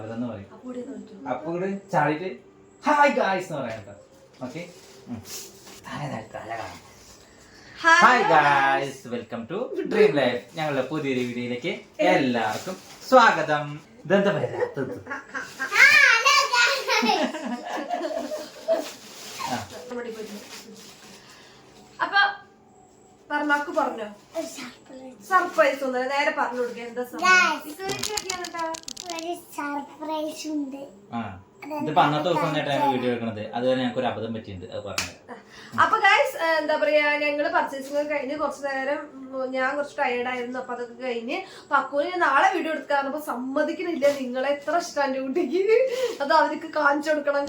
സ്വാഗതം എന്ന് പറയും. അപ്പൊ ഇവിടെ ചാടിയിട്ട് ഹായ് ഗായ്സ് എന്ന് പറയാം കേട്ടോ. Okay, hi guys, welcome to dream life. ഞങ്ങളുടെ പുതിയൊരു വീഡിയോയിലേക്ക് എല്ലാവർക്കും സ്വാഗതം. ഇതെന്താ പറയാത്തത്? അപ്പൊ പറഞ്ഞാക്ക് പറഞ്ഞോ സർപ്രൈസ് ഒന്നും നേരെ പറഞ്ഞു കൊടുക്കുക. എന്താ സർപ്രൈസ് ഉണ്ട്. ഇതിപ്പോ അന്നത്തെ ദിവസം തന്നെയായിട്ടാണ് വീഡിയോ എടുക്കണത്. അതുവരെ ഞങ്ങൾക്ക് ഒരു അബദ്ധം പറ്റിയിട്ടുണ്ട്, അത് പറഞ്ഞത്. അപ്പൊ ഗൈസ് എന്താ പറയാ, ഞങ്ങള് പർച്ചേസിംഗ് കഴിഞ്ഞ് കുറച്ചു നേരം ഞാൻ കുറച്ച് ടയേർഡ് ആയിരുന്നു. അപ്പൊ അതൊക്കെ കഴിഞ്ഞ് പക്കൂന് നാളെ വീഡിയോ എടുക്കാറുമ്പോ സമ്മതിക്കുന്നില്ല. നിങ്ങളെ എത്ര ഇഷ്ടം എന്റെ കുട്ടിക്ക്, അത് അവർക്ക് കാണിച്ചു കൊടുക്കണം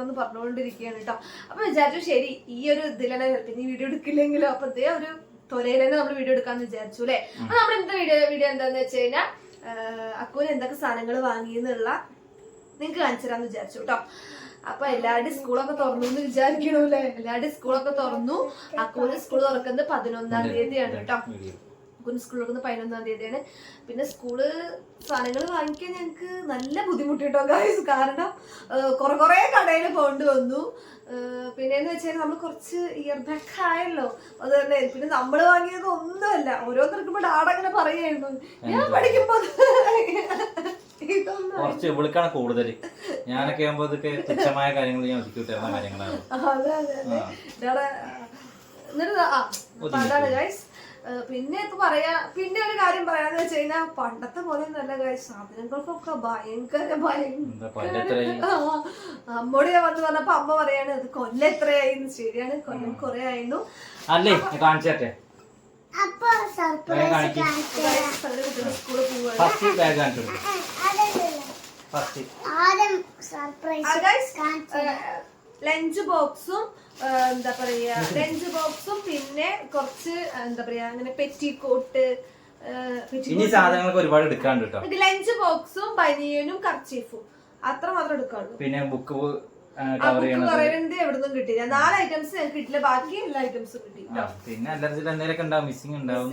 എന്ന് പറഞ്ഞുകൊണ്ടിരിക്കുകയാണ് കേട്ടോ. അപ്പൊ വിചാരിച്ചു ശരി ഈ ഒരു ഇതിലെന്നെ പിന്നെ വീഡിയോ എടുക്കില്ലെങ്കിലോ, അപ്പൊ ഇതേ ഒരു തൊലയിൽ തന്നെ നമ്മൾ വീഡിയോ എടുക്കാന്ന് വിചാരിച്ചു അല്ലെ. അപ്പൊ നമ്മുടെ ഇന്നത്തെ വീഡിയോ എന്താന്ന് വെച്ച് കഴിഞ്ഞാൽ അക്കൂന് എന്തൊക്കെ സാധനങ്ങൾ വാങ്ങിയെന്നുള്ള നിങ്ങക്ക് കാണിച്ചു തരാന്ന് വിചാരിച്ചു കേട്ടോ. അപ്പൊ എല്ലാവരുടെയും സ്കൂളൊക്കെ തുറന്നു എന്ന് വിചാരിക്കണല്ലേ. എല്ലാവരുടെയും സ്കൂളൊക്കെ തുറന്നു. അക്കൂന് സ്കൂൾ തുറക്കുന്നത് 11-ാം തീയതിയാണ് കേട്ടോ. അക്കൂന് സ്കൂൾ തുറക്കുന്നത് 11-ാം തീയതിയാണ്. പിന്നെ സ്കൂള് സാധനങ്ങൾ വാങ്ങിക്കാൻ ഞങ്ങക്ക് നല്ല ബുദ്ധിമുട്ട് കേട്ടോ ഗൈസ്. കാരണം കുറെ കടയിൽ കൊണ്ടുവന്നു. പിന്നെന്ന് വെച്ചാൽ നമ്മൾ കുറച്ച് ഇയർ ബാക്ക് ആയല്ലോ, അത് തന്നെ. പിന്നെ നമ്മള് വാങ്ങിയത് ഒന്നുമല്ല. ഓരോരുത്തർക്കും ഡാഡങ്ങനെ പറയായിരുന്നു ഞാൻ പഠിക്കുമ്പോ കുറച്ച് ഇവൾക്കാണ് കൂടുതൽ. ഞാനൊക്കെ ആകുമ്പോ ഇതൊക്കെ തുച്ഛമായ കാര്യങ്ങൾ ഞാൻ ഒതുക്കി വിട്ടുന്ന കാര്യങ്ങളാണ്. അതാണ് ഗൈസ്. പിന്നെ ഇപ്പൊ പറയാ, പിന്നെ ഒരു കാര്യം പറയാന്ന് വെച്ച് കഴിഞ്ഞാൽ പണ്ടത്തെ പോലെ നല്ല ഗൈസ് സാധനങ്ങൾക്കൊക്കെ ഭയങ്കര അമ്മോട് ഞാൻ വന്ന് പറഞ്ഞപ്പോ അമ്മ പറയാണ് അത് കൊല്ലം എത്രയായി. ശരിയാണ്, കൊല്ലം കുറെ ആയിരുന്നു അല്ലേ. കാണിച്ചേ അപ്പൊ സർപ്രൈസ് സ്കൂളിൽ പോവാ. ലഞ്ച് ബോക്സും എന്താ പറയാ, ലഞ്ച് ബോക്സും പിന്നെ കുറച്ച് എന്താ പറയാ അങ്ങനെ പെറ്റിക്കോട്ട് സാധനങ്ങളൊക്കെ ഒരുപാട് എടുക്കാണ്ട് കേട്ടോ. ലഞ്ച് ബോക്സും ബനിയനും കർച്ചീഫും അത്ര മാത്രം എടുക്കാറുള്ളൂ. പിന്നെ ബുക്ക് എവിടുന്നും കിട്ടില്ല. 4 ഐറ്റംസ് ഞങ്ങൾക്ക് കിട്ടില്ല, ബാക്കി എല്ലാ ഐറ്റംസും കിട്ടി. പിന്നെ അലർജിയിൽ എന്തെങ്കിലും ഉണ്ടാവും, മിസ്സിംഗ് ഉണ്ടാവും.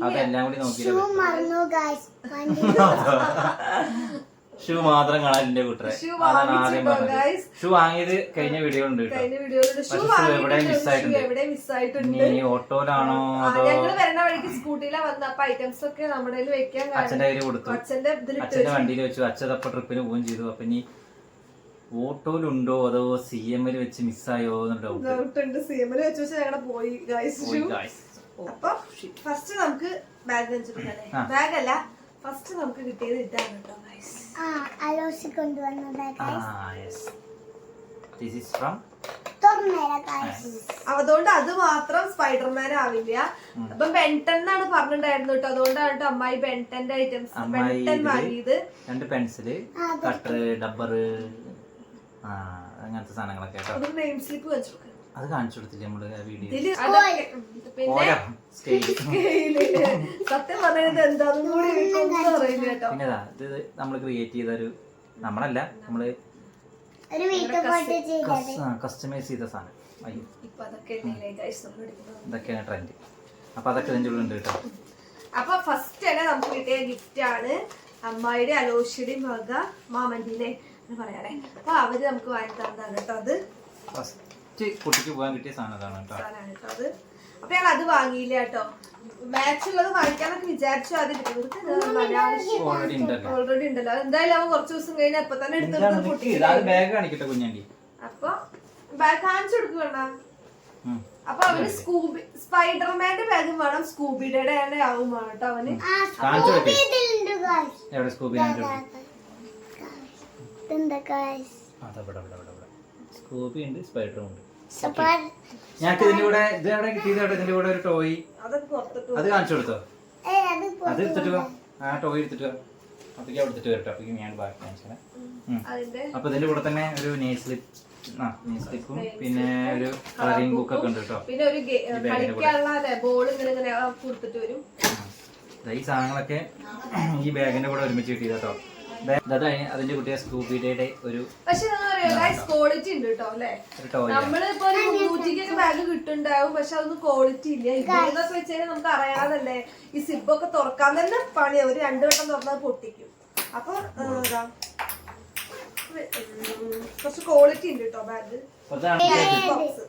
അതെല്ലാം കൂടി നോക്കി ഷൂ മാത്രം കാണാൻ എന്റെ കൂട്ടരെ. അതാണ് ആദ്യം പറഞ്ഞത്. ഷൂ വാങ്ങിയത് കഴിഞ്ഞ വീഡിയോ ഉണ്ട് കേട്ടോ. എവിടെ മിസ്സായിട്ടുണ്ട്. ഇനി ഓട്ടോയിലാണോ അതോ ഞങ്ങള് വരുന്ന വഴിക്ക് സ്കൂട്ടിയിലാ വന്ന. അപ്പൊ ഐറ്റംസ് ഒക്കെ നമ്മുടെ വെക്കാൻ അച്ഛന്റെ കയ്യിൽ കൊടുത്തു. അച്ഛന്റെ വണ്ടിയിൽ വെച്ചു. അച്ഛതപ്പ ട്രിപ്പിന് പോവുകയും ചെയ്തു. അപ്പൊ ഇനി ഓട്ടോയിലുണ്ടോ അതോ CM-ൽ വെച്ച് മിസ്സായോ ഡൗട്ടുണ്ട്. CM-ൽ വെച്ച് വെച്ച് ഞങ്ങളെ പോയി ഗൈസ്. അപ്പൊ ഫസ്റ്റ് നമുക്ക് ബാഗ് വെച്ചിട്ടുണ്ടല്ലേ, ബാഗ് അല്ല ഫസ്റ്റ് നമുക്ക് കിട്ടിയത് ഇതാണ് കേട്ടോ ഗൈസ്. അതുകൊണ്ട് അത് മാത്രം സ്പൈഡർമാൻ ആവില്ല. അപ്പൊ ബെൻടൻ എന്നാണ് പറഞ്ഞിട്ടുണ്ടായിരുന്നു കേട്ടോ. അതുകൊണ്ടാണ് കേട്ടോ അമ്മായി ബെൻടന്റെ ഐറ്റംസ് ബെൻടൻ വാങ്ങിയത്. 2 പെൻസില്, കട്ടർ, ഡബ്ബർ, അങ്ങനത്തെ സാധനങ്ങളൊക്കെ കേട്ടോ. നെയിം സ്ലിപ്പ് വെച്ചു. അത് കാണിച്ചു കൊടുത്തില്ലേ നമ്മള് വീഡിയോ. സത്യം പറഞ്ഞത് എന്താണെന്നും കൂടി അറിയില്ല കേട്ടോ. പിന്നെതാ ഇത് നമ്മള് ക്രിയേറ്റ് ചെയ്തൊരു, നമ്മളല്ല നമ്മള് കസ്റ്റമൈസ് ചെയ്ത സാധനം. അയ്യോ ഇതൊക്കെയാണ് ട്രെൻഡ്. അപ്പൊ അതൊക്കെ ഇതിൻ്റെ ഉള്ളിൽ ഉണ്ട് കേട്ടോ. അപ്പൊ ഫസ്റ്റ് തന്നെ നമുക്ക് കിട്ടിയ ഗിഫ്റ്റ് ആണ് അമ്മായിയുടെ അലോഷിയുടെയും വക മാമന്റിനെ പറയാനേ. അപ്പൊ അവര് നമുക്ക് വാങ്ങി തന്നതാണ് കേട്ടോ. അത് ഫസ്റ്റ് കുട്ടിക്ക് പോകാൻ കിട്ടിയ സാധനം കേട്ടോ. അത് അപ്പൊ ഞങ്ങൾ അത് വാങ്ങിയില്ല കേട്ടോ. മാച്ച് ഉള്ളത് വാങ്ങിക്കാനൊക്കെ വിചാരിച്ചു. അത് ഓൾറെഡി ഉണ്ടല്ലോ. എന്തായാലും അവൻ കുറച്ച് ദിവസം കഴിഞ്ഞ അപ്പൊ തന്നെ എടുത്തു. അപ്പൊ ബാഗ് കാണിച്ചു കൊടുക്കണ്ട. അപ്പൊ അവന് സ്പൈഡർമാന്റെ ബാഗും വേണം, സ്കൂബിയുടെ ആവും വേണം കേട്ടോ അവന്. സ്കൂബി ഉണ്ട്, സ്പൈഡറും ഉണ്ട്. ഞങ്ങൾക്ക് ഇതിന്റെ കൂടെ ഇത് എവിടെ കിട്ടിയത്? ഇതിന്റെ കൂടെ ഒരു ടോയ്, അത് കാണിച്ചു കൊടുത്തോ. അത് എടുത്തിട്ട് ആ ടോയ് എടുത്തിട്ട് അപ്പൊക്ക് എടുത്തിട്ട് വരട്ടോ. അപ്പൊ ഞാൻ ബാക്കി കാണിച്ചേ. അപ്പൊ ഇതിന്റെ കൂടെ തന്നെ ഒരു നെയിൽ സ്ലിപ്പും പിന്നെ ഒരു കളറിംഗ് ബുക്ക് ഒക്കെ ഉണ്ട് കേട്ടോ. പിന്നെ ഒരു ബോൾ ഇങ്ങനെ കൊടുത്തിട്ട് വരും. ഈ സാധനങ്ങളൊക്കെ ഈ ബാഗിന്റെ കൂടെ ഒരുമിച്ച് കിട്ടിയത് കേട്ടോ. അതിന്റെ കുട്ടിയെ സ്കൂബിയുടെ ഒരു ക്വാളിറ്റി ഉണ്ട് കേട്ടോ അല്ലെ. നമ്മളിപ്പോ 300 ബാഗ് കിട്ടുണ്ടാവും, പക്ഷെ അതൊന്നും ക്വാളിറ്റി ഇല്ല. ഇതൊക്കെ വെച്ചാൽ നമുക്ക് അറിയാതല്ലേ ഈ സിബൊക്കെ തുറക്കാൻ തന്നെ പണിയാ. ഒരു 2 വട്ടം തുറന്നാൽ പൊട്ടിക്കും. അപ്പൊ കുറച്ച് ക്വാളിറ്റി ഉണ്ട് കേട്ടോ ബാഗ്. ബോക്സ്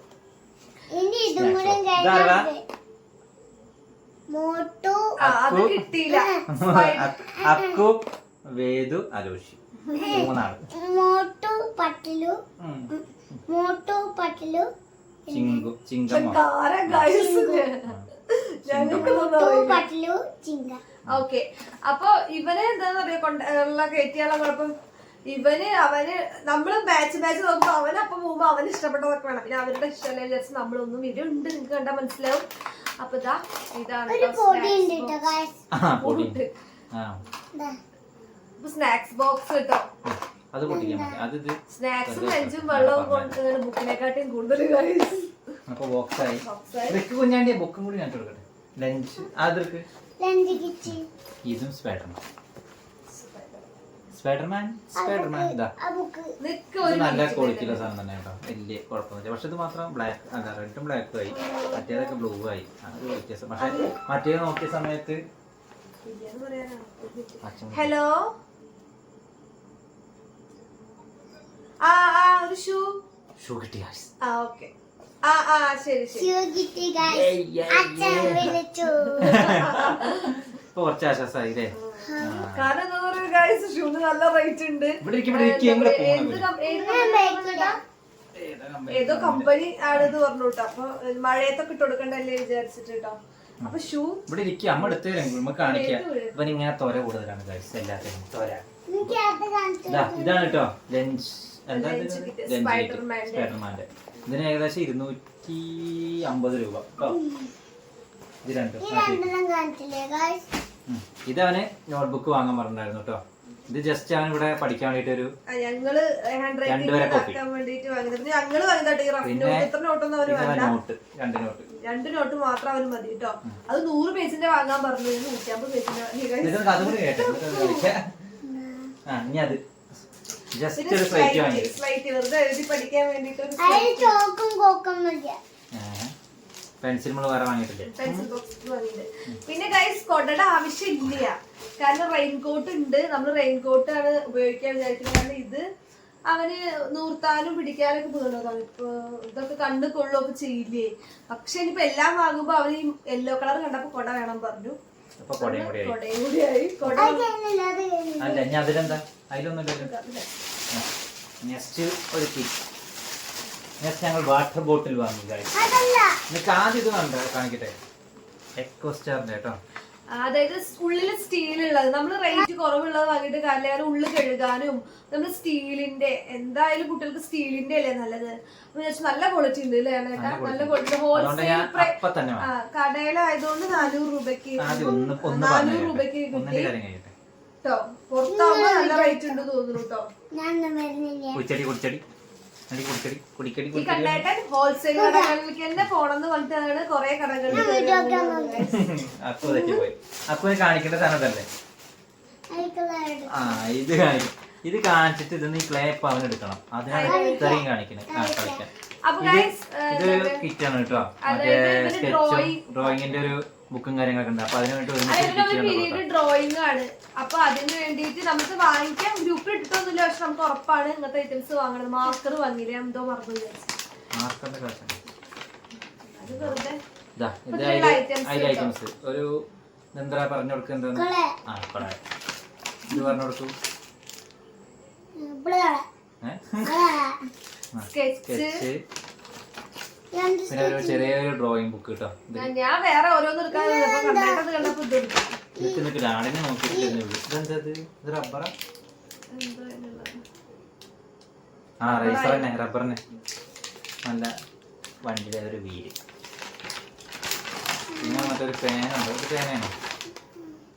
ഇനി ഇതും കൂടെ മോട്ടു അത് കിട്ടിയില്ല. അക്കു, വേദു, അലോഷി, മൂന്നാള്. മോട്ടു പട്ടിലു മോട്ടു പട്ടിലു ചിങ്കമ്മ. ഞങ്ങൾക്ക് പട്ടിലു ചിങ്ക. ഓക്കെ. അപ്പൊ ഇവനെ എന്താന്ന് പറയാ കൊണ്ടുള്ള കയറ്റിയാലുള്ള കുഴപ്പം, അവന് നമ്മള് ബാച്ച് നോക്കുമ്പോ അവനപ്പം പോകുമ്പോ അവന് ഇഷ്ടപ്പെട്ടതൊക്കെ വേണം. പിന്നെ അവരുടെ ഇഷ്ടമല്ല വിചാരിച്ച് നമ്മളൊന്നും വീഡിയോ ഉണ്ട്, നിങ്ങൾക്ക് കണ്ടാൽ മനസ്സിലാവും. അപ്പൊ ഇതാണ് സ്നാക്സ് ബോക്സ് കേട്ടോ. സ്നാക്സും ലഞ്ചും വെള്ളവും കൊണ്ട് ബുക്കിനെക്കാട്ടും കൂടുതൽ കുഞ്ഞാണ്ടി ബുക്കും കൂടി കാണിച്ചു കൊടുക്കട്ടെ. ലഞ്ച് അതിർക്ക് ഇതും സ്പൈഡർമാൻ ഇതാ നല്ല ക്വാളിറ്റിയുള്ള സാധനം തന്നെ കേട്ടോ, വലിയ കുഴപ്പമൊന്നുമില്ല. പക്ഷെ ഇത് മാത്രം ബ്ലാക്ക് അല്ല, റെഡും ബ്ലാക്കും ആയി, മറ്റേതൊക്കെ ബ്ലൂ ആയി. അതൊരു വ്യത്യാസം. പക്ഷെ മറ്റേ നോക്കിയ സമയത്ത് ഹലോ ഒരു ഷൂ കിട്ടി. ഓക്കെ. ശരി കുറച്ച് ആശ്വാസമായി അല്ലേ? കാരണം എന്താ പറയുക ഗൈസ്, ഷൂന് നല്ല റേറ്റ് ഉണ്ട്. ഏതോ കമ്പനി ആണെന്ന് പറഞ്ഞു കേട്ടോ. അപ്പൊ മഴയത്തൊക്കെ ഇട്ട് കൊടുക്കണ്ടല്ലേ വിചാരിച്ചിട്ട് കേട്ടോ. അപ്പൊ ഷൂ ഇവിടെ ഇരിക്കുക, അമ്മ എടുത്ത് നമുക്ക് കാണിക്കാം. ഇവൻ ഇങ്ങനെ തോര കൂടുതലാണ് ഗൈസ്, എല്ലാത്തിനും തോര. ഇതാണ് കേട്ടോ ലഞ്ച്, സ്പൈഡർമാന്റെ. ഇതിന് ഏകദേശം 250 രൂപ കേട്ടോ. ഇത് രണ്ടും. ഇതവന് നോട്ട്ബുക്ക് വാങ്ങാൻ പറഞ്ഞിട്ടുണ്ടായിരുന്നു കേട്ടോ. ഇത് ജസ്റ്റ് അവൻ ഇവിടെ പഠിക്കാൻ വേണ്ടിട്ട് ഒരു ഞങ്ങള് രണ്ടുപേരെ കോപ്പി. രണ്ട് നോട്ട് മാത്രം അവന് മതി കേട്ടോ. അത് 100 പേജിന്റെ വാങ്ങാൻ പറഞ്ഞു, 150 പേജിന്റെ. ഇനി അത് ജസ്റ്റ് ഒരു സ്ലൈറ്റ് വാങ്ങി, സ്ലൈറ്റ് വെറുതെ എഴുതി പഠിക്കാൻ വേണ്ടിട്ട്. പെൻസിൽ നമ്മൾ വേറെ വാങ്ങിയിട്ടില്ലേ? പെൻസിൽ ബോക്സ് വാങ്ങിയിട്ട്. പിന്നെ ഗൈസ് കൊടയുടെ ആവശ്യമില്ല, കാരണം റെയിൻകോട്ട് ഉണ്ട്. നമ്മൾ റെയിൻകോട്ട് ആണ് ഉപയോഗിക്കാൻ വിചാരിക്കുന്നത്. കാരണം ഇത് അവന് നൂർത്താനും പിടിക്കാനൊക്കെ പോകുന്നതാണ്. ഇപ്പൊ ഇതൊക്കെ കണ്ട് കൊള്ളുമൊക്കെ ചെയ്യില്ലേ. പക്ഷെ ഇനിയിപ്പോ എല്ലാം വാങ്ങുമ്പോ അവന് യെല്ലോ കളർ കണ്ടപ്പോ കൊട വേണം പറഞ്ഞു. കൊടയും കൂടിയായി. കൊട അല്ല ഇനി അതിലെന്താ, അതിലൊന്നുമില്ലല്ലോ. നെക്സ്റ്റ് ഒരു കിറ്റ്. നെക്സ്റ്റ് ഞങ്ങൾ വാട്ടർ ബോട്ടിൽ വാങ്ങി. നിങ്ങൾക്ക് ആദ്യം ഇത് കണ്ടോ കാണിക്കട്ടെ, എക്കോസ്റ്റാറിന്റെ കേട്ടോ. അതായത് ഉള്ളില് സ്റ്റീൽ ഉള്ളത്. നമ്മള് റേറ്റ് കുറവുള്ളത് വാങ്ങിയിട്ട് കാര്യമില്ല, ഉള്ളിൽ കഴുകാനും. നമ്മള് സ്റ്റീലിന്റെ, എന്തായാലും കുട്ടികൾക്ക് സ്റ്റീലിന്റെ അല്ലേ നല്ലത്. നല്ല ക്വാളിറ്റി ഉണ്ട് അല്ലേ? നല്ല ക്വാളിറ്റി. ഹോൾസെയിൽ കടയിലായതുകൊണ്ട് 400 രൂപയ്ക്ക് കേട്ടോ. പുറത്താവുമ്പോ നല്ല റേറ്റ് ഉണ്ട് തോന്നുന്നു കേട്ടോ. ഈ കണ്ണേട്ടൻ ഹോൾസെയിൽ കടകളിലേക്ക് തന്നെ പോണെന്ന് പറഞ്ഞിട്ടാണ് കൊറേ കടകളിൽ. അക്കുവിനെ കാണിക്കേണ്ട സാധനത്തല്ലേ ഇത് കാണിക്കും. ഇത് കാണിച്ചിട്ട് ഇതൊന്ന് ഈ ക്ലേ പവൻ എടുക്കണം, അതിനാണ് ഇത്രയും കാണിക്കുന്നത്. കളിക്കാൻ ഇത് കിറ്റാണ് കേട്ടോ. മറ്റേ സ്കെച്ചും ഡ്രോയിങ്ങിന്റെ ഒരു ബുക്കും കാര്യങ്ങളൊക്കെ ഉണ്ട്. അപ്പൊ അതിന് വേണ്ടി ഡ്രോയിങ് ആണ്. അപ്പൊ അതിന് വേണ്ടിട്ട് നമുക്ക് വാങ്ങിക്കാൻ ഗ്രൂപ്പിൽ ഇട്ടിട്ടൊന്നുമില്ല. പക്ഷെ നമുക്ക് ഉറപ്പാണ് ഇങ്ങനത്തെ ഐറ്റംസ് വാങ്ങണം. മാർക്കർ വാങ്ങിയില്ല, എന്തോ മറന്നു വിചാരിച്ചു. അത് വെറുതെ ഐറ്റംസ് ഒരു എന്താ പറഞ്ഞു കൊടുക്കുന്നത്. ഇത് പറഞ്ഞു കൊടുത്തു. സ്കെച്ച്, പിന്നെ ഒരു ചെറിയൊരു ഡ്രോയിങ് ബുക്ക് കേട്ടോ. ഞാൻ വേറെ ഓരോന്നും എടുക്കാൻ കണ്ടപ്പോ ആടിനെ നോക്കിയിട്ടില്ല. ഇതെന്തത്? ഇത് റബ്ബറാ? റൈസർ തന്നെ, റബ്ബറിനെ. നല്ല വണ്ടിയുടെ ഒരു വീല്. പിന്നെ മറ്റൊരു പേനുണ്ട്. ഒരു പേനാണ്,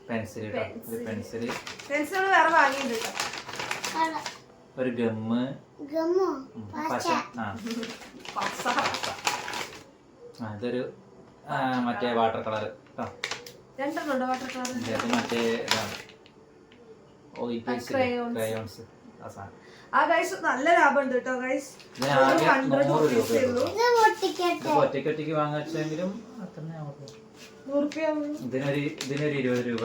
പെൻസിൽ കേട്ടോ. ഒരു പെൻസില്, വേറെ വാങ്ങിയിട്ടുണ്ട്. ഒരു ഗമ്മ്, പശ. ഇതൊരു മറ്റേ വാട്ടർ കളർ കേട്ടോ. മറ്റേ ഇതാണ് ഓയിൽ പെൻസിൽ, ക്രയോൺസ്. നല്ല ലാഭം ഉണ്ട് കേട്ടോ ഗൈസ്. ഒറ്റയ്ക്ക് വാങ്ങിച്ചെങ്കിലും ഇതിനൊരു 20 രൂപ.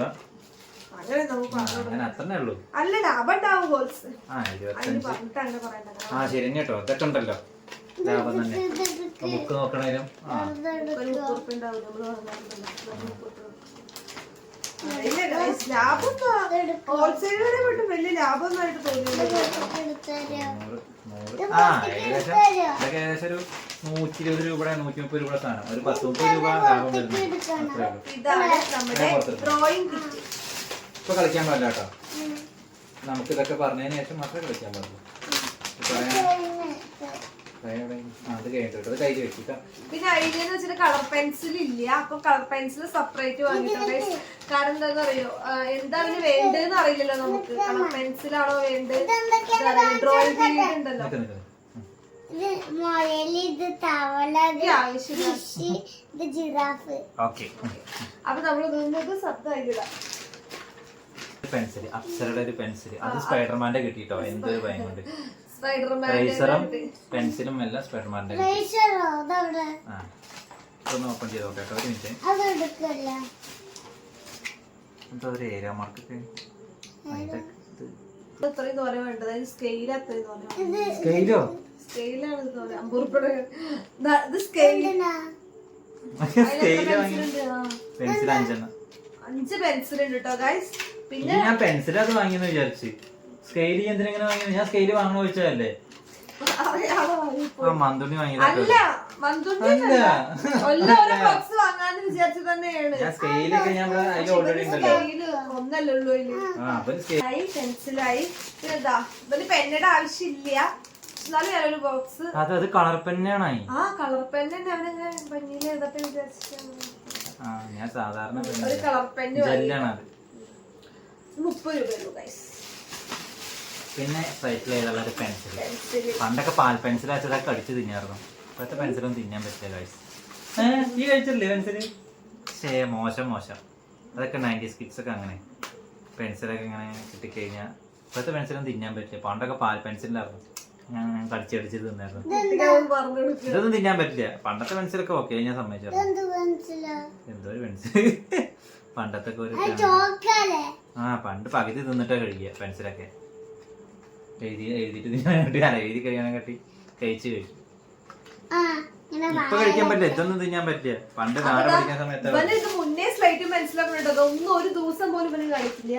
അങ്ങനെ നമുക്ക് പറഞ്ഞു അങ്ങനെ അത്രേ ഉള്ളൂ. അല്ല ലാഭം ഉണ്ടാവും ഹോൾസ് ആ അതിന് 25. പറഞ്ഞിട്ട് അങ്ങനെ പറയണ്ട. ആ ശരി കേട്ടോ, ഇതൊക്കെ ഉണ്ടല്ലോ ലാഭം തന്നെ. ബുക്ക് നോക്കണേലും ആ ഒരു 30 ഉറുപ്പിക ഉണ്ടാവും നമ്മള് വാങ്ങാറുണ്ടല്ലോ. ഇല്ല guys, ലാഭം ഹോൾസെയിലറെ വിട്ട് വലിയ ലാഭമൊന്നും ആയിട്ട് തോന്നിയില്ല. 100, 100. ആ ഏകദേശം ഇതൊക്കെ ഏകദേശം ഒരു 120 രൂപയുടെ 130 രൂപയുടെ സാധനം, ഒരു 10-30 രൂപ ലാഭം വരുന്നു. അത്രേ ഉള്ളൂ. ഇതാണ് നമ്മുടെ ഡ്രോയിങ് കിറ്റ്. ഇപ്പൊ കളിക്കാൻ പാടില്ല കേട്ടോ, നമുക്ക് ഇതൊക്കെ പറഞ്ഞതിന് ശേഷം മാത്രമേ കളിക്കാൻ പാടുള്ളൂ. അത് കഴിഞ്ഞിട്ട് അത് കയ്യിൽ വെച്ചിട്ടാ. പിന്നെ ഐഡിയ എന്ന് വെച്ചിട്ട് കളർ പെൻസിൽ ഇല്ല, അപ്പൊ കളർ പെൻസിൽ സെപ്പറേറ്റ് വാങ്ങിയിട്ടുണ്ട്. കാരണം എന്താന്ന് അറിയോ, എന്താ അതിന് വേണ്ടതെന്ന് അറിയില്ലല്ലോ നമുക്ക്. കളർ പെൻസിലാണോ വേണ്ടത്, ഡ്രോയിങ് പീരീഡ് ഉണ്ടല്ലോ, ഇത് തവള, ആവശ്യമില്ല. ഇത് ജിറാഫ്. ഓക്കെ, അപ്പൊ നമ്മൾ ഇതൊന്നും ശബ്ദമായില്ല. പെൻസിൽ, അപ്സരയുടെ ഒരു പെൻസിൽ, അത് സ്പൈഡർമാന്റെ കിട്ടിട്ടോ. എന്തൊരു ഭയം കൊണ്ട് സ്പൈഡർമാൻ റൈസറും പെൻസിലും എല്ലാം സ്പൈഡർമാന്റെ കിട്ടി. റേഷറോ അതവിടെ ആ ഒന്ന് ഓപ്പൺ ചെയ്ത് നോക്കാം കേട്ടോ, ഒരു മിനിറ്റ്. അതെടുക്കല്ല. എന്താ ഒരു ഏരിയ മാർക്കൊക്കെ ഇത്രയും തോര വേണ്ടത്, അതിന് സ്കെയിൽ അത്രയും തോര. സ്കെയിലോ? സ്കെയിലാണ് ഇത് തോര. 50 ഉറുപ്പിക ഇത് സ്കെയിൽ. സ്കെയില് വാങ്ങി പെൻസിൽ 5 5 പെൻസിൽ ഉണ്ട് കേട്ടോ ഗൈസ്. പിന്നെ ഞാൻ പെൻസിൽ അത് വാങ്ങിയെന്ന് വിചാരിച്ച്. സ്കെയില് എന്തിനെങ്ങനെ വാങ്ങിയത്? ഞാൻ സ്കെയില് വാങ്ങണ ചോദിച്ചതല്ലേ? ആ മന്തുണി വാങ്ങിയത്. അല്ല മന്തുണ്ടി ഓരോ ബോക്സ് വാങ്ങാന്ന് വിചാരിച്ചു തന്നെയാണ്. ഞാൻ സ്കെയിലൊക്കെ ഞാൻ അതിൽ ഓൾറെഡി ഉണ്ടല്ലോ. ഒന്നല്ലേ ഉള്ളൂ അതില്. പെൻസിലായി. പിന്നെ ഇതാ ഇതിന് പെന്നയുടെ ആവശ്യമില്ല, എന്നാലും ഞാനൊരു ബോക്സ്. അത് കളർ പെന്നാണ്. ആ കളർ പെൻ തന്നെ അവനങ്ങനെ ഭംഗിയിൽ എഴുതട്ടെ വിചാരിച്ചിട്ടാണ്. ഞാൻ സാധാരണ ഒരു കളർ പെന്ന് ജെല്ലാണ് അത്. 30 രൂപയുള്ളൂ ഗൈസ്. പിന്നെ സൈറ്റിൽ ഏതുള്ള ഒരു പെൻസിൽ. പണ്ടൊക്കെ പാൽ പെൻസിൽ വെച്ചതൊക്കെ അടിച്ച് തിന്നായിരുന്നു. ഇപ്പോഴത്തെ പെൻസിലൊന്നും തിന്നാൻ പറ്റില്ല ഗൈസ്. ഈ കഴിച്ചില്ലേ പെൻസിൽ? മോശം മോശം. അതൊക്കെ 90s കിഡ്സ് ഒക്കെ അങ്ങനെ പെൻസിലൊക്കെ ഇങ്ങനെ കിട്ടിക്കഴിഞ്ഞാൽ ഇപ്പോഴത്തെ പെൻസിലൊന്നും തിന്നാൻ പറ്റില്ല. പണ്ടൊക്കെ പാൽ പെൻസിലായിരുന്നു, ഞാൻ കടിച്ചടിച്ച് തിന്നായിരുന്നു. ഇതൊന്നും തിന്നാൻ പറ്റില്ല. പണ്ടത്തെ പെൻസിലൊക്കെ ഓക്കെ, ഞാൻ സമ്മതിച്ചു. എന്തോ ഒരു പെൻസിൽ പണ്ടത്തെ ഒരു പണ്ട് പകുതി തിന്നിട്ടാ കഴിക്കുക പെൻസിലൊക്കെ. എഴുതിയിട്ട് തിന്നാൻ എഴുതി കഴിയാനെ കട്ടി കഴിച്ചു കഴിച്ചു. ഇപ്പൊ കഴിക്കാൻ പറ്റില്ല, ഇതൊന്നും തിന്നാൻ പറ്റില്ല. പണ്ട് നാട് പഠിക്കാൻ സമയത്ത് ഇത് മുന്നേ സ്ലൈറ്റും പെൻസിലൊക്കെ ഉണ്ടോ, ഒന്നും ഒരു ദിവസം പോലും ഇവന് കഴിക്കില്ല.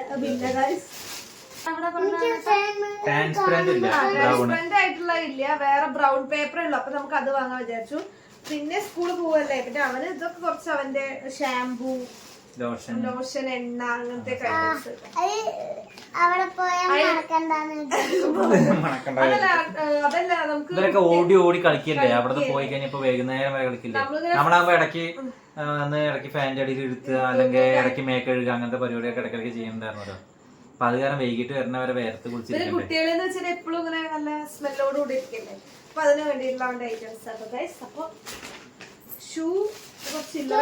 ട്രാൻസ്പെറന്റ് ഇല്ല, ട്രാൻസ്പെറന്റ് ആയിട്ടുള്ള ഇല്ല, വേറെ ബ്രൗൺ പേപ്പറേ ഉള്ളു. അപ്പൊ നമുക്ക് അത് വാങ്ങാൻ വിചാരിച്ചു. പിന്നെ സ്കൂളിൽ പോവല്ലേ, പിന്നെ അവന് ഇതൊക്കെ കുറച്ച് അവന്റെ ഷാംപൂ, ലോഷൻ, എണ്ണ, അങ്ങനത്തെ അതല്ല നമുക്ക് ഇവരൊക്കെ ഓടി ഓടി കളിക്കില്ലേ. അവിടെ പോയി കഴിഞ്ഞപ്പോ വൈകുന്നേരം വരെ കളിക്കില്ലേ. നമ്മളാകുമ്പോ ഇടയ്ക്ക് ഇടയ്ക്ക് ഫാൻ്റെ അടിയിൽ എടുത്തുക, അല്ലെങ്കിൽ ഇടയ്ക്ക് മേക്ക് കഴുകുക, അങ്ങനത്തെ പരിപാടിയൊക്കെ ഇടയ്ക്കിടയ്ക്ക് ചെയ്യുന്നുണ്ടായിരുന്നല്ലോ. അപ്പൊ അത് കാരണം വൈകിട്ട് വരുന്നവരെ വേർത്ത് കുളിച്ചിരിക്കും. കുട്ടികളെന്ന് വെച്ചാൽ എപ്പോഴും ഇങ്ങനെ നല്ല സ്മെല്ലോട് കൂടി ഇരിക്കല്ലേ. അപ്പൊ അതിന് വേണ്ടിയിട്ടുള്ള അവന്റെ ഐറ്റംസ് ആട്ടോ ഗൈസ്. അപ്പൊ ഷൂ അത്രയാണ്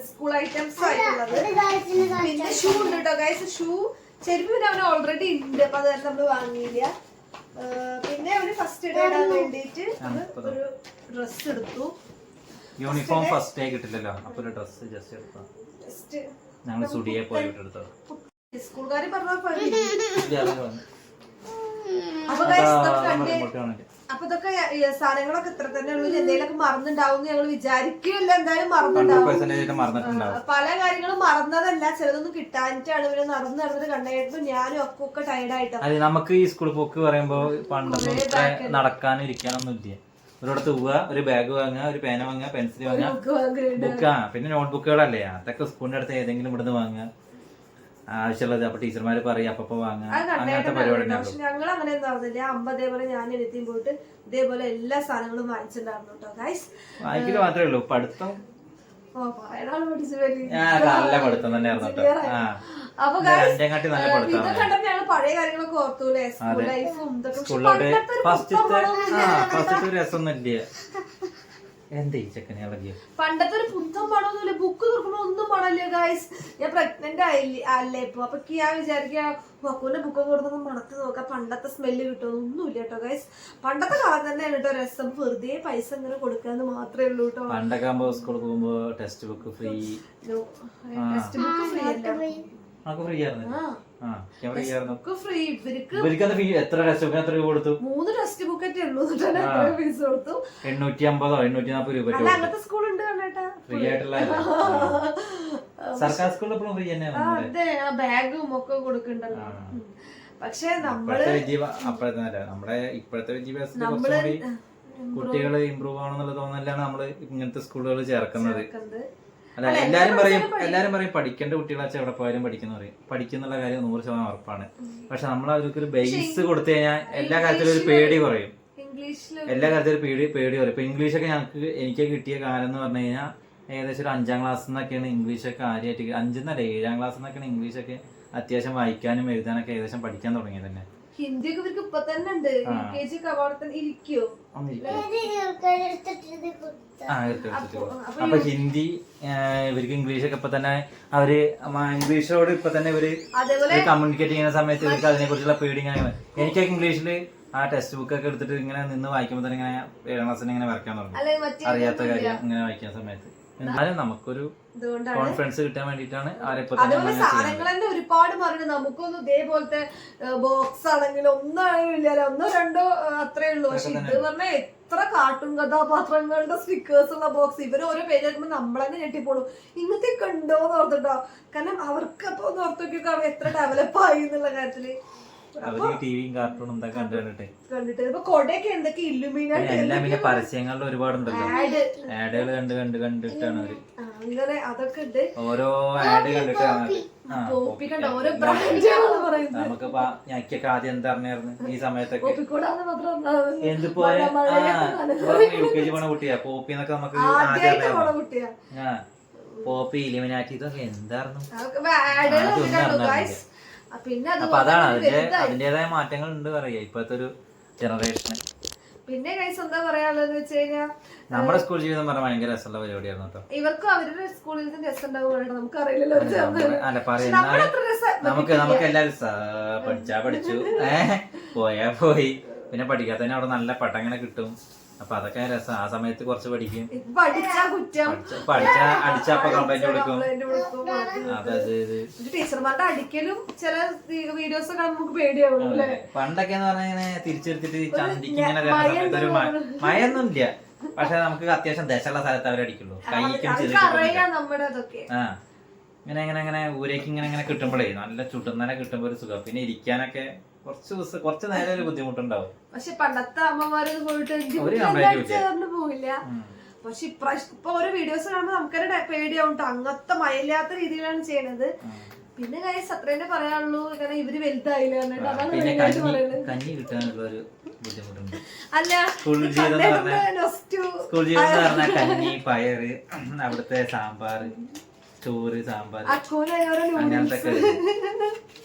സ്കൂൾ ഐറ്റംസ് ആയിട്ടുള്ളത്. പിന്നെ ഷൂ ഉണ്ട് കേട്ടോ ഗൈസ്. ഷൂ ചെരുപ്പ് പിന്നെ അവന് ഓൾറെഡി ഉണ്ട്, അപ്പൊ അത് നമ്മൾ വാങ്ങിയില്ല. പിന്നെ അവന് ഫസ്റ്റ് ഡേ ഇടാൻ വേണ്ടിട്ട് ഒരു ഡ്രസ് എടുത്തു. യൂണിഫോം ഫസ്റ്റ് ഡേ കിട്ടില്ലല്ലോ, അപ്പൊ ഒരു ഡ്രസ് ജസ്റ്റ് എടുത്തു. ഞങ്ങൾ സുഡിയെ പോയിട്ട് എടുത്തോ. സ്കൂൾക്കാര് പറഞ്ഞ അപ്പൊ ഇതൊക്കെ സാധനങ്ങളൊക്കെ ഇത്ര തന്നെ ഉള്ളൂ. എന്തെങ്കിലുമൊക്കെ മറന്നുണ്ടാവും ഞങ്ങൾ വിചാരിക്കില്ല. എന്തായാലും മറന്നുണ്ടാവും. പല കാര്യങ്ങളും മറന്നതല്ല, ചിലതൊന്നും കിട്ടാനിട്ടാണ്. ഇവര് നടന്നിട്ട് കണ്ടായിരുന്നു. ഞാനും ഒക്കെ ടയർഡായിട്ടാണ്. നമുക്ക് ഈ സ്കൂൾ പോക്ക് പറയുമ്പോ പണ്ടൊന്നും നടക്കാനും ഇരിക്കാനൊന്നും ഇല്ല. ഒരിടത്ത് പോവുക, ഒരു ബാഗ് വാങ്ങുക, ഒരു പേന വാങ്ങുക, പെൻസിൽ വാങ്ങുക, ബുക്ക്. പിന്നെ നോട്ട് ബുക്കുകളല്ലേ, അതൊക്കെ സ്കൂളിന്റെ അടുത്ത് ഏതെങ്കിലും ഇവിടുന്ന് വാങ്ങുക, ആവശ്യമുള്ളത്. അപ്പൊ ടീച്ചർമാര് പറയും അപ്പൊ വാങ്ങുക, അങ്ങനത്തെ പരിപാടി. ഞങ്ങൾ അങ്ങനെ ഒന്നും 50 പോലെ ഞാൻ എഴുതിയും പോയിട്ട് ഇതേപോലെ എല്ലാ സാധനങ്ങളും വാങ്ങിച്ചിട്ടുണ്ടായിരുന്നു കേട്ടോ ഗൈസ്. വായിക്കല് മാത്രമേ ഉള്ളൂ, പഠിത്തം നല്ല പഠിത്തം തന്നെയായിരുന്നു കേട്ടോ. അപ്പൊ ഇതൊക്കെ കണ്ടപ്പോ ഞങ്ങൾ പഴയ കാര്യങ്ങളൊക്കെ ഓർത്തൂലേ, സ്കൂൾ ലൈഫും സ്കൂളിലോട്ട് ഫസ്റ്റ് രസമൊന്നും ഇല്ല. എന്താ ഈ ചെക്കനെ ഇളകിയ പണ്ടത്തെ ഒരു പുത്തം പടമൊന്നുമില്ല. ബുക്ക് തുറക്കുമ്പോ ഒന്നും പടമില്ല ഗൈസ്. ഞാൻ പ്രഗ്നന്റ് അല്ലേ ഇപ്പൊ. അപ്പൊ ഞാൻ വിചാരിക്കുക മക്കൂന്റെ ബുക്കൊക്കെ കൊടുക്കുമ്പോ മണത്ത് നോക്കാം. പണ്ടത്തെ സ്മെല്ല് കിട്ടുമോ ഒന്നുമില്ല കേട്ടോ ഗൈസ്. പണ്ടത്തെ കാലം തന്നെയാണ് കേട്ടോ രസം. വെറുതെ പൈസ ഇങ്ങനെ കൊടുക്കാന്ന് മാത്രമേ ഉള്ളൂ കേട്ടോ. പണ്ടൊക്കെ ആകുമ്പോ സ്കൂളിൽ പോകുമ്പോ text book free. Text book free അല്ല, ഫ്രീ ആയിരുന്നു. ഫ്രീ. ഇവർക്ക് എത്ര ടെക്സ്റ്റ് ബുക്ക് എത്ര രൂപ കൊടുത്തു? 3 ടെക്സ്റ്റ് ബുക്ക് ഒക്കെ ഉള്ളൂ. ഫീസ് കൊടുത്തു 850 840 രൂപ. അല്ല അങ്ങനത്തെ സ്കൂളുണ്ട് കണ്ടേട്ടാ, ഫ്രീ ആയിട്ടുള്ള സർക്കാർ സ്കൂളിൽ എപ്പോഴും ഫ്രീ തന്നെയാണ്. അതെ, ബാഗും ഒക്കെ കൊടുക്കണ്ടല്ലോ. പക്ഷെ നമ്മള് നമ്മുടെ ഇപ്പോഴത്തെ വിദ്യാഭ്യാസത്തിൽ കുട്ടികള് ഇമ്പ്രൂവ് ആവണമെന്നുള്ള തോന്നലാണ് നമ്മള് ഇങ്ങനത്തെ സ്കൂളുകൾ ചേർക്കുന്നത്. അല്ല എല്ലാരും പറയും പഠിക്കേണ്ട കുട്ടികളാച്ചാൽ എവിടെ പോയാലും പഠിക്കുന്ന പറയും. പഠിക്കുന്നുള്ള കാര്യം 100% ഉറപ്പാണ്. പക്ഷെ നമ്മൾ അവർക്ക് ഒരു ബേസ് കൊടുത്തു കഴിഞ്ഞാൽ എല്ലാ കാര്യത്തിലും ഒരു പേടി കുറയും. എല്ലാ കാര്യത്തിലും പേടി കുറയും. ഇപ്പൊ ഇംഗ്ലീഷൊക്കെ എനിക്ക് കിട്ടിയ കാലം എന്ന് പറഞ്ഞു കഴിഞ്ഞാൽ ഏകദേശം ഒരു 5ാം ക്ലാസ് നിന്നൊക്കെയാണ് ഇംഗ്ലീഷൊക്കെ ആദ്യമായിട്ട് 5 7ാം ക്ലാസ് നിന്നൊക്കെയാണ് ഇംഗ്ലീഷൊക്കെ അത്യാവശ്യം വായിക്കാനും എഴുതാനൊക്കെ ഏകദേശം പഠിക്കാൻ തുടങ്ങിയത് തന്നെ. ഹിന്ദി ഒക്കെ ഇവർക്ക് ഇപ്പൊ തന്നെ ഉണ്ട്. LKG ഇരിക്കോ? അപ്പൊ ഹിന്ദി ഇവർക്ക് ഇംഗ്ലീഷൊക്കെ ഇപ്പൊ തന്നെ അവര് ഇംഗ്ലീഷോട് ഇപ്പൊ തന്നെ ഇവര് കമ്മ്യൂണിക്കേറ്റ് ചെയ്യുന്ന സമയത്ത് ഇവർക്ക് അതിനെ കുറിച്ചുള്ള പേടി ഇങ്ങനെ. എനിക്കൊക്കെ ഇംഗ്ലീഷില് ആ ടെക്സ്റ്റ് ബുക്ക് ഒക്കെ എടുത്തിട്ട് ഇങ്ങനെ നിന്ന് വായിക്കുമ്പോ തന്നെ ഇങ്ങനെ 7ാം ക്ലാസ്സിൽ ഇങ്ങനെ വരയ്ക്കാൻ തുടങ്ങി. അറിയാത്ത കാര്യം ഇങ്ങനെ വായിക്കുന്ന സമയത്ത്. എന്നാലും നമുക്കൊരു കോൺഫിഡൻസ് കിട്ടാൻ വേണ്ടിട്ടാണ് അതേപോലെ സാധനങ്ങൾ തന്നെ ഒരുപാട് പറയുന്നത്. നമുക്കൊന്നും ഇതേപോലത്തെ ബോക്സ് ആണെങ്കിലും ഒന്നാണില്ലല്ലോ, 1 2 അത്രേ ഉള്ളൂ. പക്ഷെ ഇത് പറഞ്ഞാൽ എത്ര കാർട്ടൂൺ കഥാപാത്രങ്ങളുടെ സ്റ്റിക്കേഴ്സ് ഉള്ള ബോക്സ്. ഇവര് ഓരോ പേര് കേൾക്കുമ്പോൾ നമ്മളെന്നെ ഞെട്ടിപ്പോണു. ഇങ്ങനത്തെ ഉണ്ടോന്ന് ഓർത്തിട്ടോ. കാരണം അവർക്ക് അപ്പൊ ഒന്ന് ഓർത്തോക്കിയൊക്കെ അവർ എത്ര ഡെവലപ്പ് ആയി എന്നുള്ള കാര്യത്തില്. കണ്ടിട്ട് ഇപ്പൊ കൊടയൊക്കെ എന്തൊക്കെ ഇല്ലുമിനാട്ടി എല്ലാം പിന്നെ പരസ്യങ്ങളിൽ ഒരുപാടുണ്ടല്ലോ. ആഡുകൾ കണ്ടിട്ടാണ് അവര് അങ്ങനെ അതൊക്കെ ഉണ്ട്. ഓരോ ആഡ് കണ്ടിട്ടാണ് ഓരോ ബ്രാൻഡുകളാണ് പറയുന്നത്. നമുക്കിപ്പോ ഞക്കൊക്കെ ആദ്യം എന്താ പറഞ്ഞായിരുന്നു ഈ സമയത്തൊക്കെ എന്തിപ്പോ UKG പോണ കുട്ടിയാ പോപ്പി എന്നൊക്കെ നമുക്ക് പോപ്പി ഇലിമിനാറ്റി ഇതൊക്കെ എന്തായിരുന്നു. പിന്നെ അപ്പൊ അതാണ് അതിന്റേതായ മാറ്റങ്ങൾ ഉണ്ട് പറയാ ഇപ്പോഴത്തെ ഒരു ജനറേഷന്. പിന്നെ കൈസ് എന്താ പറയാനുള്ളതെന്ന് വെച്ച് കഴിഞ്ഞാൽ നമ്മുടെ സ്കൂൾ ജീവിതം പറഞ്ഞാൽ ഭയങ്കര രസമുള്ള പരിപാടിയായിരുന്നു കേട്ടോ. ഇവർക്കും അവരുടെ സ്കൂളിൽ രസം ഉണ്ടാവും. നമുക്ക് അറിയില്ലല്ലോ. അല്ല പറയാ നമുക്ക് എല്ലാവരും പഠിച്ചു പോയാ പോയി. പിന്നെ പഠിക്കാത്തതിന് അവിടെ നല്ല പട്ടങ്ങനെ കിട്ടും. അപ്പൊ അതൊക്കെ രസം. ആ സമയത്ത് കുറച്ച് പഠിക്കും. അടിച്ചപ്പോ കംപ്ലൈന്റ് കൊടുക്കും. ടീച്ചർമാരുടെ അടിക്കലും ചില വീഡിയോസ് ഒക്കെ നമുക്ക് പേടിയാവും. പണ്ടൊക്കെ എന്ന് പറഞ്ഞാൽ തിരിച്ചെടുത്തിട്ട് ചണ്ടിക്ക് ഇങ്ങനെ സമയത്തൊരു മയൊന്നും ഇല്ല. പക്ഷെ നമുക്ക് അത്യാവശ്യം ദശയുള്ള സ്ഥലത്ത് അവരടിക്കുള്ളൂ. കൈക്കും ഇങ്ങനെ ഊരേക്ക് ഇങ്ങനെ കിട്ടുമ്പോഴേ നല്ല ചുട്ടുന്നനെ കിട്ടുമ്പോ ഒരു സുഖം. പിന്നെ ഇരിക്കാനൊക്കെ കുറച്ച് നേരം ഒരു ബുദ്ധിമുട്ടുണ്ടാവും. പക്ഷെ പണ്ടത്തെ അമ്മമാര് പോയിട്ട് പോയില്ല. പക്ഷെ ഇപ്പൊ ഓരോ വീഡിയോസ് കാണുമ്പോ നമുക്കൊരു പേടിയാവും. അങ്ങനത്തെ മയില്ലാത്ത രീതിയിലാണ് ചെയ്യണത്. പിന്നെ കാര്യം അത്രേന്നെ പറയാനുള്ളൂ. കാരണം ഇവര് വലുതായില്ല. കഞ്ഞി കിട്ടാനുള്ള ഒരു ബുദ്ധിമുട്ടുണ്ട്. അല്ല സ്കൂൾ ജീവിതം എന്ന് പറഞ്ഞാൽ കഞ്ഞി പയറ് അവിടുത്തെ സാമ്പാർ ചോറ് സാമ്പാർ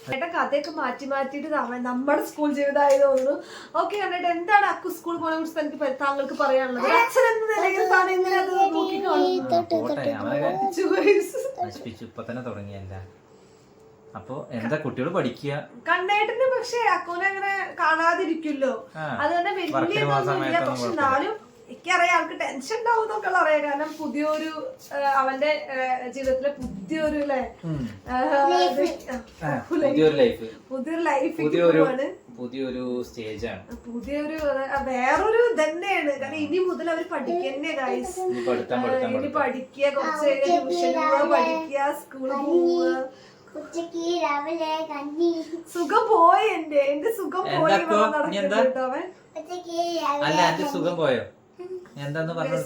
അങ്ങനത്തെ കഥയൊക്കെ മാറ്റിയിട്ട് നമ്മുടെ സ്കൂൾ ജീവിതമായി തോന്നുന്നു. ഓക്കെ കണ്ടിട്ട് എന്താണ് അക്കു സ്കൂൾ പോയെ കുറിച്ച് എനിക്ക് താങ്കൾക്ക് പറയാനുള്ളത്? അച്ഛൻ എന്ന നിലയിൽ താൻ എങ്ങനെ അത് നശിപ്പിച്ചു ഇപ്പൊ തന്നെ തുടങ്ങിയല്ല. അപ്പൊ എന്താ കുട്ടികൾ പഠിക്കുക കണ്ണേട്ടന്. പക്ഷെ അക്കുനെ അങ്ങനെ കാണാതിരിക്കുമല്ലോ. അത് തന്നെ വലിയ ഇതൊന്നുമില്ല. പക്ഷെ എന്നാലും എനിക്കറിയാം ആൾക്ക് ടെൻഷൻ ഉണ്ടാവും എന്നൊക്കെ അറിയാം. കാരണം പുതിയൊരു അവന്റെ ജീവിതത്തിലെ പുതിയൊരു പുതിയൊരു സ്റ്റേജാണ്. പുതിയൊരു വേറൊരു തന്നെയാണ്. കാരണം ഇനി മുതൽ അവർ പഠിക്കന്നെ ഗൈസ്. ഇനി പഠിക്കുക, കുറച്ച് ട്യൂഷൻ പോവുക, പഠിക്കുക, സ്കൂളിൽ പോവുക. സുഖം പോയി. എന്റെ സുഖം പോയി. അല്ല എന്റെ സുഖം പോയോ? എന്താന്ന് പറഞ്ഞു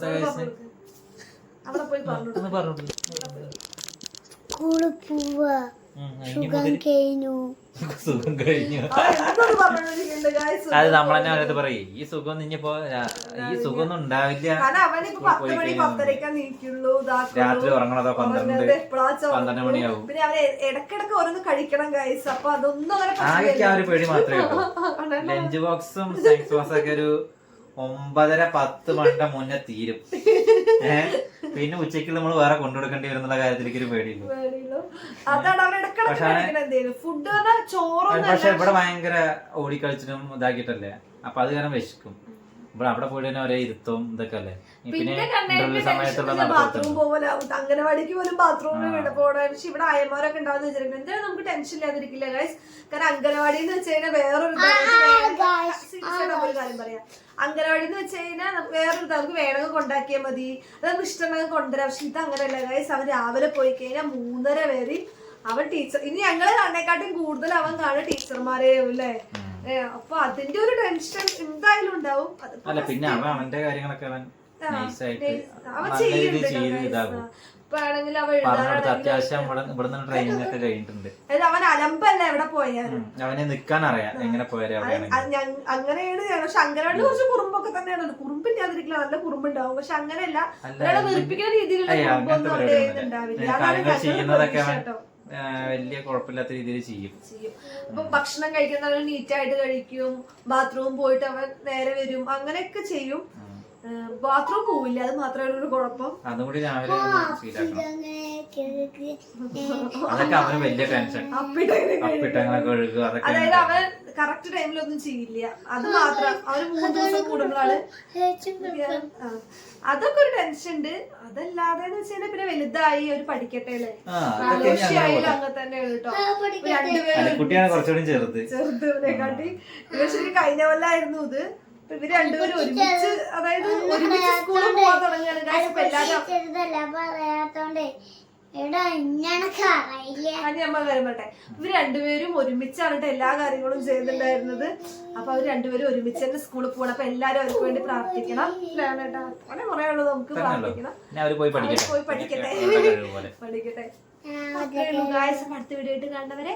സുഖം കഴിഞ്ഞു. അത് നമ്മളെന്നെ അവരത് പറയും ഈ സുഖം ഇനിയിപ്പോ ഈ സുഖമൊന്നും ഉണ്ടാവില്ല. രാത്രി ഉറങ്ങണതോ 12 മണിയാവും. പിന്നെ അവര് ഇടക്കിടക്ക് ഓരോന്ന് കഴിക്കണം ഗൈസ്. അപ്പൊ അതൊന്നും ആകെ ആ ഒരു പേടി മാത്രമേ ഉള്ളൂ. ലഞ്ച് ബോക്സും സ്നാക്സ് ബോക്സും ഒക്കെ ഒരു 9:30 10 മണിന്റെ മുന്നേ തീരും. പിന്നെ ഉച്ചയ്ക്ക് നമ്മൾ വേറെ കൊണ്ടുകൊടുക്കേണ്ടി വരുന്നുള്ള കാര്യത്തിലേക്ക് ഒരു പേടിയുള്ളൂ. അതാണ് അവർ ഇടക്കിടക്ക് ഫുഡ് പറഞ്ഞാൽ ചോറൊന്നും. പക്ഷെ ഇവിടെ ഭയങ്കര ഓടിക്കളിച്ചിട്ടും ഇതാക്കിയിട്ടല്ലേ, അപ്പൊ അത് കാരണം വിശക്കും. ഇവിടെ അവിടെ പോയിട്ട് തന്നെ ഒരേ ഇരുത്തവും ഇതൊക്കെ അല്ലേ. പിന്നെ സമയത്തുള്ള ബാത്റൂം പോലെ അംഗനവാടിക്ക് പോലും ബാത്റൂമിൽ പോകണം. പക്ഷെ ഇവിടെ അയന്മാരൊക്കെ ഉണ്ടാവുന്ന വെച്ചിട്ടുണ്ട്. എന്തായാലും നമുക്ക് ടെൻഷൻ ഇല്ലാതിരിക്കില്ല ഗൈസ്. കാരണം അംഗനവാടി എന്ന് വെച്ച് കഴിഞ്ഞാൽ വേറൊരു കാര്യം പറയാം. അംഗനവാടി എന്ന് വെച്ച് കഴിഞ്ഞാൽ വേറൊരു നമുക്ക് വേണമെങ്കിൽ കൊണ്ടാക്കിയാൽ മതി, അത് നമുക്ക് ഇഷ്ടമുണ്ടെങ്കിൽ കൊണ്ടുവരാം. പക്ഷെ ഇത് അങ്ങനെയല്ല ഗൈസ്. അവൻ രാവിലെ പോയി കഴിഞ്ഞാൽ 3:30 വരെ അവൻ ടീച്ചർ. ഇനി ഞങ്ങളെ കാണേക്കാട്ടും കൂടുതൽ അവൻ കാണുക ടീച്ചർമാരെയും അല്ലേ. അപ്പൊ അതിന്റെ ഒരു ടെൻഷൻ എന്തായാലും ഉണ്ടാവും. അല്ല പിന്നെ അവന്റെ കാര്യങ്ങളൊക്കെ അവൻ അവൻ ചെയ്യുന്നുണ്ട്. അത്യാവശ്യം ട്രെയിനിങ് ഒക്കെ കഴിഞ്ഞിട്ടുണ്ട്. അവൻ അലമ്പല്ല എവിടെ പോയാലും അവനെ നിക്കാൻ അറിയാം എങ്ങനെ പോയാലും. അങ്ങനെയാണ്. പക്ഷെ അംഗനവാടി കുറച്ച് കുറുമ്പൊക്കെ തന്നെയാണ്. കുറുമ്പില്ലാതിരിക്കില്ല, നല്ല കുറുമ്പുണ്ടാവും. പക്ഷെ അങ്ങനെയല്ല ഒരാളെ വെറുപ്പിക്കുന്ന രീതിയിലുള്ള കുറുമ്പൊന്നും അവിടെ ഉണ്ടാവില്ല. ചെയ്യുന്നതൊക്കെ വലിയ കുഴപ്പമില്ലാത്ത രീതിയിൽ ചെയ്യും. ഇപ്പൊ ഭക്ഷണം കഴിക്കുന്ന നീറ്റായിട്ട് കഴിക്കും, ബാത്റൂം പോയിട്ട് അവൻ നേരെ വരും, അങ്ങനെയൊക്കെ ചെയ്യും. ബാത്റൂം പോവില്ല, അത് മാത്രമേ ഒരു കുഴപ്പം. അതും കൂടി രാവിലെ അതൊക്കെ അവന് വലിയ ടെൻഷൻ. അതായത് അവൻ കറക്റ്റ് ടൈമിലൊന്നും ചെയ്യില്ല, അത് മാത്രം. അവന് 3 ദിവസം കൂടുമ്പോഴാണ്. അതൊക്കെ ഒരു ടെൻഷൻ ഉണ്ട്. അതല്ലാതെ വെച്ചാൽ പിന്നെ വലുതായി ഒരു പഠിക്കട്ടെ അല്ലേ. 4 വർഷമായാലും അങ്ങനെ തന്നെയാണ് കേട്ടോ. ചെറുതിനെക്കാട്ടി ശരി കഴിഞ്ഞ കൊല്ലായിരുന്നു ഇത്. ഇവര് രണ്ടുപേരും ഒരുമിച്ച്, അതായത് ഒരുമിച്ച് സ്കൂളിൽ പോകാൻ തുടങ്ങിയാണ്. ഇവര് രണ്ടുപേരും ഒരുമിച്ചാണ് എല്ലാ കാര്യങ്ങളും ചെയ്തിട്ടുണ്ടായിരുന്നത്. അപ്പൊ അവര് രണ്ടുപേരും ഒരുമിച്ച് തന്നെ സ്കൂളിൽ പോകണം. അപ്പൊ എല്ലാരും അവർക്ക് വേണ്ടി പ്രാർത്ഥിക്കണം. അങ്ങനെ പറയാനുള്ളത് നമുക്ക് പ്രാർത്ഥിക്കണം. പോയി പഠിക്കട്ടെ. അടുത്ത വീഡിയോ ആയിട്ട് കാണുന്നവരെ